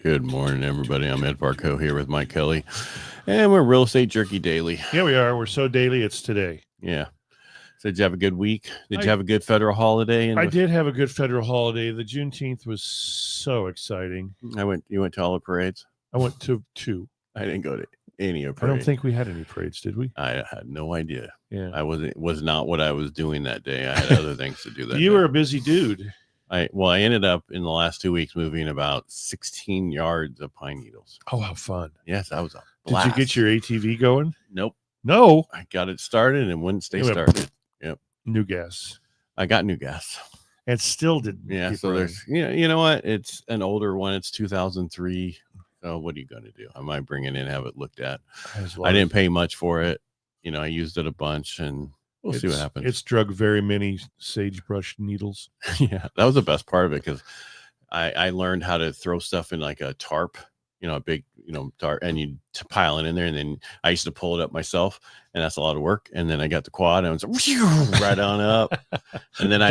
Good morning, everybody. I'm Ed Parcaut here with Mike Kelly, and we're Real Estate Jerky Daily. Yeah, we are. We're so daily. It's today. Yeah. So did you have a good week? Did you have a good federal holiday? I did have a good federal holiday. The Juneteenth was so exciting. You went to all the parades? I went to two. I didn't go to any of I don't think we had any parades, did we? I had no idea. Yeah. It was not what I was doing that day. I had other things to do that You day. were a busy dude. I ended up in the last 2 weeks moving about 16 yards of pine needles. Oh, how fun. Yes, that was a blast. Did you get your ATV going? Nope. No. I got it started and wouldn't stay started. Yep. New gas. I got new gas. And still didn't. Yeah. So there's, you know what? It's an older one. It's 2003. So what are you going to do? I might bring it in, have it looked at. I didn't pay much for it. I used it a bunch and we'll see what happens. It's drug very many sagebrush needles. Yeah. That was the best part of it because I learned how to throw stuff in like a tarp, a big, tarp, and you pile it in there. And then I used to pull it up myself, and that's a lot of work. And then I got the quad and I was like, right on up. And then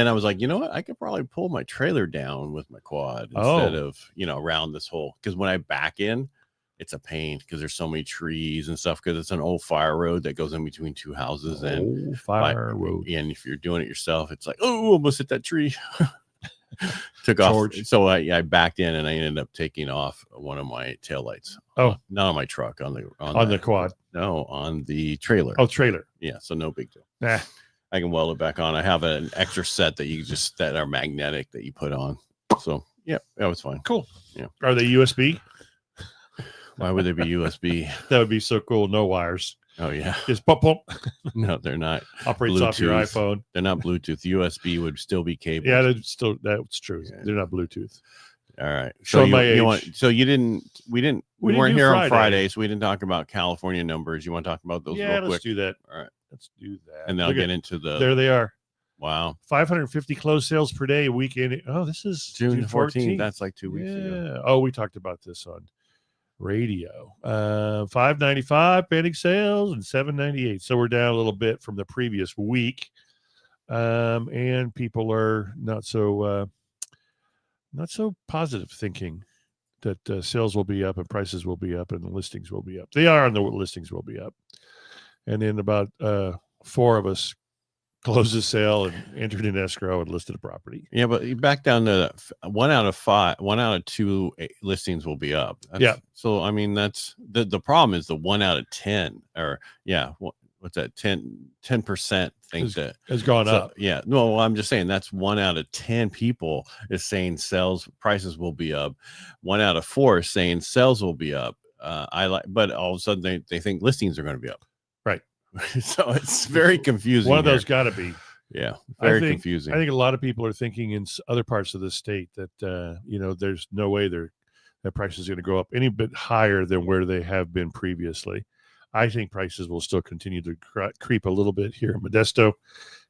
I was like, you know what? I could probably pull my trailer down with my quad instead of, around this hole. Because when I back in, it's a pain because there's so many trees and stuff because it's an old fire road that goes in between two houses. And fire road. And if you're doing it yourself, it's like, oh, almost hit that tree. Took off. So I backed in and I ended up taking off one of my taillights. Oh, not on my truck, on the quad. No, on the trailer. Oh, trailer. Yeah. So no big deal. Nah. I can weld it back on. I have an extra set that are magnetic that you put on. So yeah, that was fine. Cool. Yeah. Are they USB? Why would they be USB? That would be so cool. No wires. Oh yeah. Just pump. No, they're not. Operates off your iPhone. They're not Bluetooth. USB would still be cable. Yeah, that's true. Yeah. They're not Bluetooth. All right. So we weren't here on Friday, so we didn't talk about California numbers. You want to talk about those real quick? Let's do that. All right. Let's do that. And then I'll get into there they are. Wow. 550 closed sales per day weekend. Oh, this is June 14th. That's like 2 weeks ago. Oh, we talked about this on radio. 595 pending sales and 798. So we're down a little bit from the previous week. And people are not so positive thinking that sales will be up and prices will be up and the listings will be up. They are, and the listings will be up. And then about 4 of us closed the sale and entered in escrow and listed a property. Yeah, but back down to 1 out of 2 listings will be up. So I mean, that's the problem is the 1 out of 10 or what's that 10% think that has gone up. Yeah, no, I'm just saying that's 1 out of 10 people is saying prices will be up. 1 out of 4 is saying sales will be up. But all of a sudden they think listings are going to be up. Right. So it's very confusing. One of those got to be. Yeah, very confusing. I think a lot of people are thinking in other parts of the state that there's no way their price is going to go up any bit higher than where they have been previously. I think prices will still continue to creep a little bit here in Modesto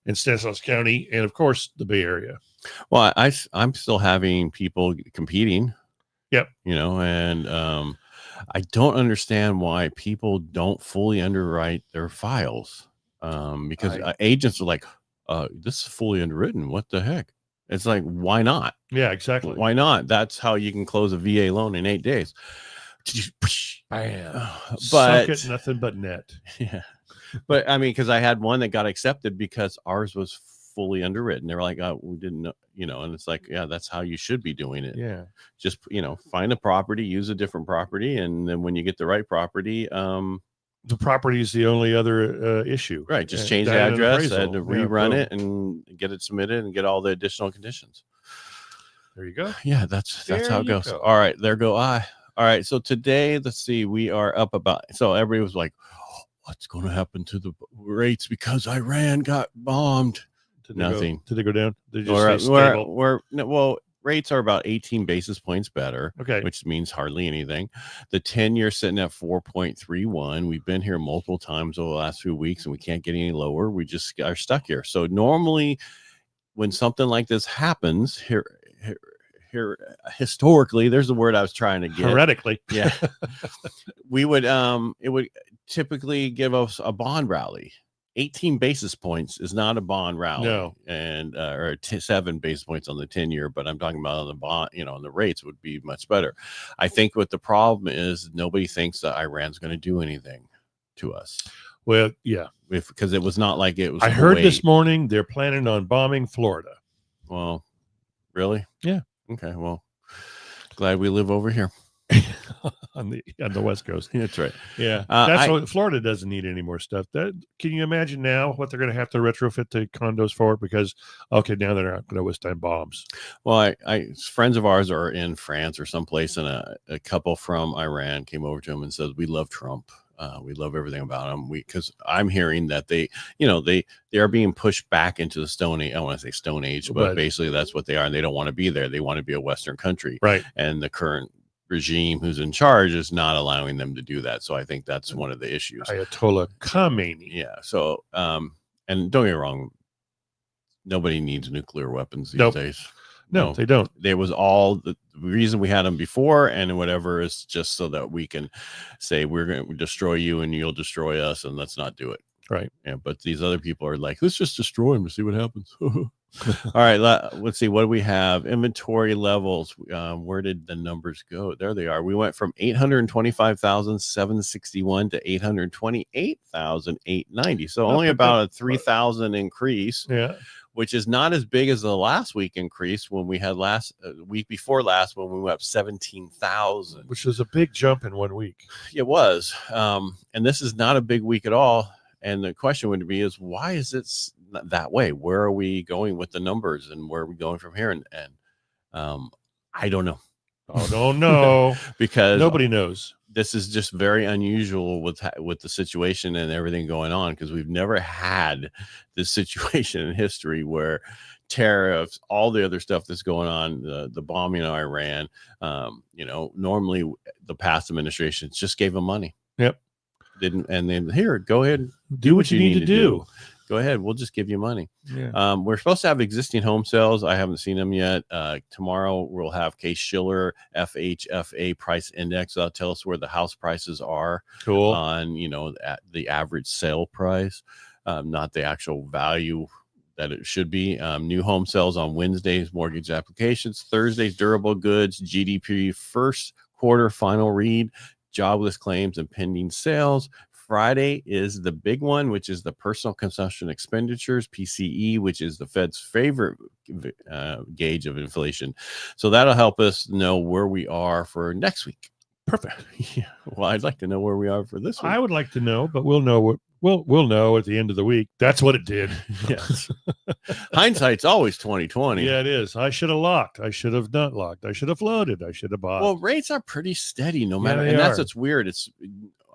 and Stanislaus County, and of course the Bay Area. Well, I'm still having people competing. Yep. And I don't understand why people don't fully underwrite their files. Because agents are like, this is fully underwritten. What the heck? It's like, why not? Yeah, exactly. Why not? That's how you can close a VA loan in 8 days. Bam. But it's nothing but net. Yeah. But I mean, because I had one that got accepted because ours was fully underwritten. They were like, oh, we didn't know, and it's like, yeah, that's how you should be doing it. Yeah. Just, find a property, use a different property. And then when you get the right property, the property is the only other issue. Right. Just change the address and rerun it and get it submitted and get all the additional conditions. There you go. Yeah. That's how it goes. All right. There go I. All right. So today, let's see, we are up so everybody was like, what's going to happen to the rates because Iran got bombed? Nothing. Did they go down? They just stay stable? Rates are about 18 basis points better, which means hardly anything. The 10-year sitting at 4.31. We've been here multiple times over the last few weeks and we can't get any lower. We just are stuck here. So normally when something like this happens here, historically, there's the word I was trying to get. Heretically. Yeah. We would, it would typically give us a bond rally. 18 basis points is not a bond rally. No. And or 7 basis points on the 10-year, but I'm talking about on the bond, on the rates would be much better. I think what the problem is, nobody thinks that Iran's going to do anything to us. Well, yeah. Because it was not like it was. I heard this morning they're planning on bombing Florida. Well, really? Yeah. Okay. Well, glad we live over here. on the West Coast. That's right. Yeah. That's what Florida doesn't need any more stuff. Can you imagine now what they're going to have to retrofit the condos for? Because now they're not going to withstand bombs. Well, friends of ours are in France or someplace, and a couple from Iran came over to him and said, "We love Trump. We love everything about him." Because I'm hearing that they are being pushed back into the Stone Age. I want to say Stone Age, but basically that's what they are, and they don't want to be there. They want to be a Western country, right? And the current regime who's in charge is not allowing them to do that. So I think that's one of the issues. Ayatollah Khamenei. Yeah. So, and don't get me wrong, nobody needs nuclear weapons these days. No, they don't. There was all the reason we had them before, and whatever is just so that we can say we're going to destroy you and you'll destroy us, and let's not do it. Right. Yeah. But these other people are like, let's just destroy them to see what happens. All right, let's see. What do we have? Inventory levels. Where did the numbers go? There they are. We went from 825,761 to 828,890. So only about a 3,000 increase. Yeah. Which is not as big as the last week increase when we had week before last when we went up 17,000. Which was a big jump in 1 week. It was. And this is not a big week at all. And the question would be is why is it that way? Where are we going with the numbers and where are we going from here? And I don't know. I don't know. Because nobody knows. This is just very unusual with the situation and everything going on, because we've never had this situation in history where tariffs, all the other stuff that's going on, the bombing of Iran, normally the past administrations just gave them money. Yep. And then here, go ahead, do what you need to do. Go ahead, we'll just give you money. Yeah. We're supposed to have existing home sales. I haven't seen them yet. Tomorrow we'll have Case-Shiller FHFA price index. That'll tell us where the house prices are. Cool. On at the average sale price, not the actual value that it should be. New home sales on Wednesdays, mortgage applications. Thursdays, durable goods, GDP first quarter final read, jobless claims and pending sales. Friday is the big one, which is the personal consumption expenditures, PCE, which is the Fed's favorite gauge of inflation. So that'll help us know where we are for next week. Perfect. Yeah. Well, I'd like to know where we are for this week. I would like to know, but we'll know we'll know at the end of the week. That's what it did. Yes. Hindsight's always 20/20. Yeah, it is. I should have locked. I should have not locked. I should have floated. I should have bought. Well, rates are pretty steady no matter. And that's what's weird.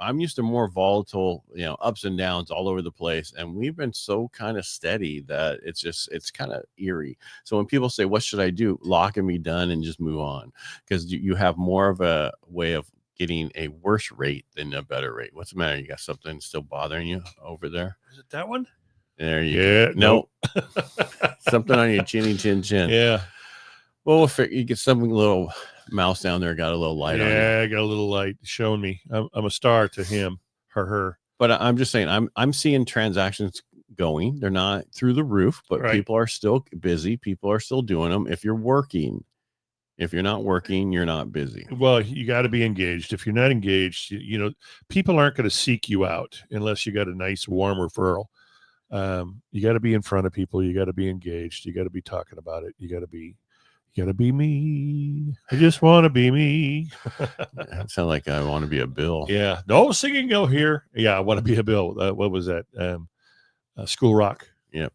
I'm used to more volatile, ups and downs all over the place. And we've been so kind of steady that it's kind of eerie. So when people say, what should I do? Lock and be done and just move on. Because you have more of a way of getting a worse rate than a better rate. What's the matter? You got something still bothering you over there? Is it that one? There you go. No. Something on your chin. Yeah. Well, you get something little mouse down there, got a little light on it. Yeah, I got a little light showing me. I'm a star to him, her. But I'm just saying, I'm seeing transactions going. They're not through the roof, but people are still busy. People are still doing them. If you're working, if you're not working, you're not busy. Well, you got to be engaged. If you're not engaged, people aren't going to seek you out unless you got a nice, warm referral. You got to be in front of people. You got to be engaged. You got to be talking about it. You got to be me. I just want to be me. That sounds like I want to be a Bill. Yeah. No singing go here. Yeah. I want to be a Bill. What was that? School Rock. Yep.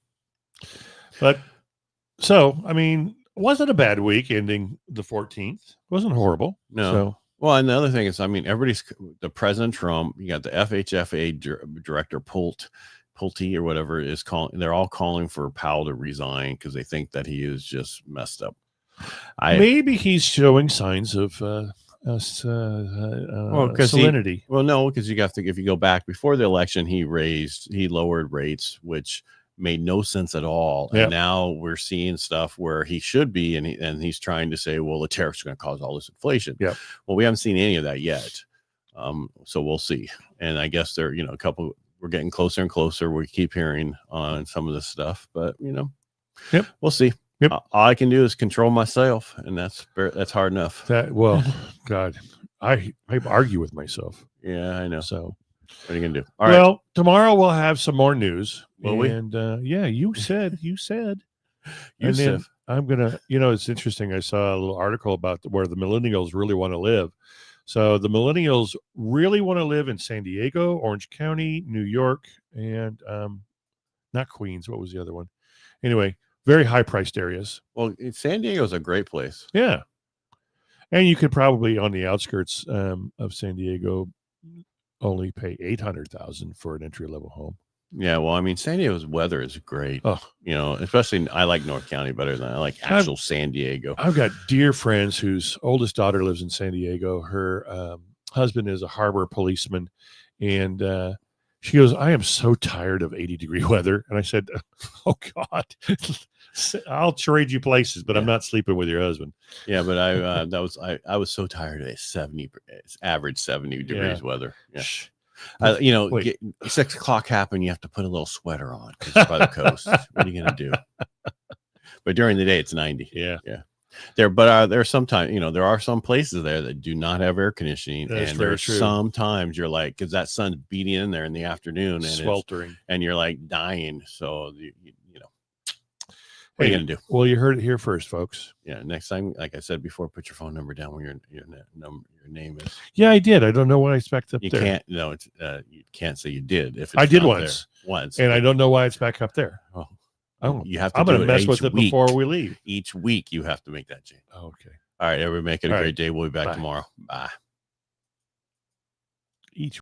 But so, wasn't a bad week ending the 14th. Wasn't horrible. No. So, well, and the other thing is, the President Trump, you got the FHFA director Pulte or whatever is calling. They're all calling for Powell to resign because they think that he is just messed up. Maybe he's showing signs of salinity. No, because you have to. If you go back before the election, he lowered rates, which made no sense at all. Yep. And now we're seeing stuff where he should be, and he's trying to say, well, the tariffs are going to cause all this inflation. Yeah. Well, we haven't seen any of that yet. So we'll see. And I guess there, a couple we're getting closer and closer. We keep hearing on some of this stuff, but Yep. we'll see. Yep. All I can do is control myself, and that's hard enough. God, I argue with myself. Yeah, I know. So what are you gonna do? All right. Tomorrow we'll have some more news. Will we? And you said. And then Yusuf. I'm gonna. It's interesting. I saw a little article about where the millennials really want to live. So the millennials really want to live in San Diego, Orange County, New York, and not Queens. What was the other one? Anyway, very high priced areas. Well, San Diego's a great place. Yeah. And you could probably on the outskirts of San Diego only pay $800,000 for an entry level home. Yeah, well, I mean, San Diego's weather is great. Oh, especially I like North County better than I like actual San Diego. I've got dear friends whose oldest daughter lives in San Diego. Her husband is a harbor policeman, and she goes, "I am so tired of 80-degree weather." And I said, "Oh God, I'll trade you places, but I'm not sleeping with your husband." Yeah, but I was so tired of it. Average 70 degrees weather. Yeah. 6 o'clock happened. You have to put a little sweater on because it's by the coast. What are you gonna do? But during the day, it's 90. Yeah. There are sometimes there are some places there that do not have air conditioning, That's and very there's true. sometimes you're like, because that sun's beating in there in the afternoon and sweltering, and you're like dying. So what are you gonna do? Well, you heard it here first, folks. Yeah. Next time, like I said before, put your phone number down where your name is. Yeah, I did. I don't know why it's back up You there. can't. No, it's you can't say you did. If it's I did not once, once, and I don't know why it's back up there. Oh, you have to. I'm going to mess each with it week. before we leave. Each week, you have to make that change. Okay. All right, everybody, make it a All great right. day. We'll be back Bye. tomorrow. Bye.